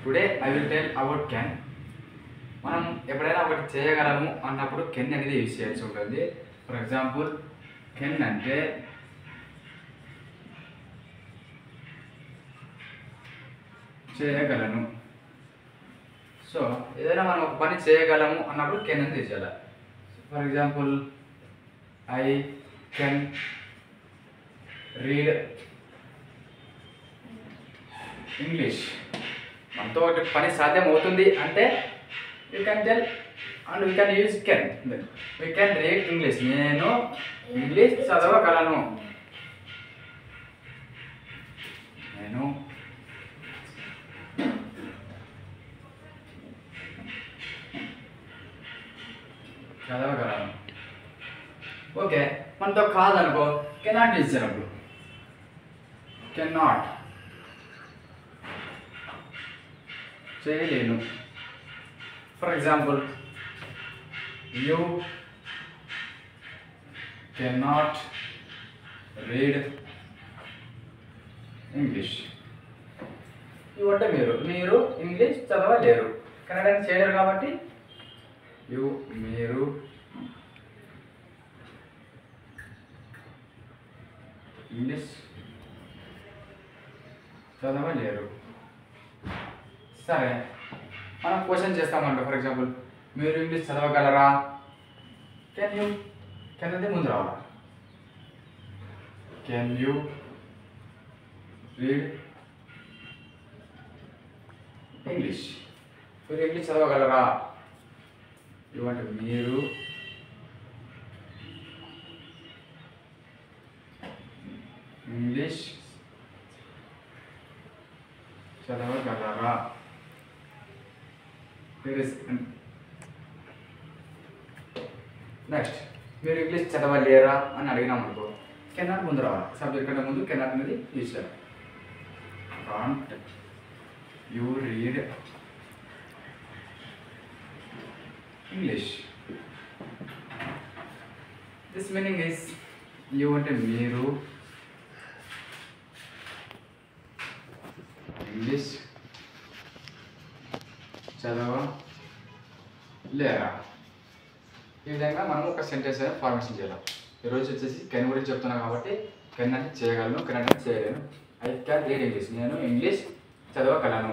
Today I will tell about can. మనం ఎప్పుడైనా ఒకటి చేయగలము అన్నప్పుడు కెన్ అనేది యూజ్ చేయాల్సి ఉంటుంది. ఫర్ ఎగ్జాంపుల్ కెన్ అంటే చేయగలను. సో ఏదైనా మనం ఒక పని చేయగలము అన్నప్పుడు కెన్ అనేది యూజ్ చేయాలి. For example I can read English. మనతో ఒకటి పని సాధ్యం అవుతుంది అంటే you can tell and we can use can. We can read English. నేను ఇంగ్లీష్ చదవగలను. నేను చదవగలను. ఓకే, మనతో కాదనుకో కెనాట్ యూజ్ చేసినప్పుడు కెనాట్ చేయలేను. For example you cannot read English. You అంటే మీరు ఇంగ్లీష్ చదవలేరు. కన్నడ చేయలేరు కాబట్టి మీరు ఇంగ్లీష్ చదవలేరు. సరే, మనం క్వశ్చన్ చేస్తామంట. ఫర్ ఎగ్జాంపుల్ మీరు ఇంగ్లీష్ చదవగలరా? కెన్ అనేది ముందు రావాలా. Can you read English? మీరు ఇంగ్లీష్ చదవగలరా? యూ అంటే మీరు ఇంగ్లీష్ చదవగలరా? నెక్స్ట్ మీరు ఇంగ్లీష్ చదవలేరా అని అడిగినాం అనుకో కెనాట్ ముందు రావాలి. సబ్జెక్ట్ కంటే ముందు కెనాట్ అనేది యూజ్ చేయాలి. Can't you read English. This meaning is you అంటే మీరు ఇంగ్లీష్ చదవలేరా? ఈ విధంగా మనం ఒక సెంటెన్స్ అనేది ఫార్మేషన్ చేయాలి. ఈరోజు వచ్చేసి కెన్ గురించి చెప్తున్నాం కాబట్టి కెన్ అంటే చేయగలను, కెన్ అంటే చేయలేను. I can read English. నేను ఇంగ్లీష్ చదవగలను.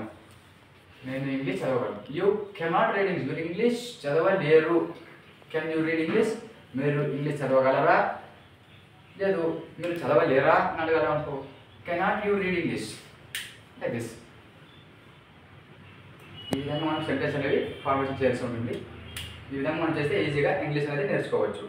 నేను ఇంగ్లీష్ చదవగలను. You cannot read English. మీరు ఇంగ్లీష్ చదవలేరు. Can you read English? మీరు ఇంగ్లీష్ చదవగలరా? లేదు, మీరు చదవలేరా అని అడగలం అనుకో cannot you read English like this. ఈ విధంగా మనం సెంటెన్స్ అనేవి ఫార్మేషన్ చేయాల్సి ఉంటుంది. ఈ విధంగా మనం చేస్తే ఈజీగా ఇంగ్లీష్ అనేది నేర్చుకోవచ్చు.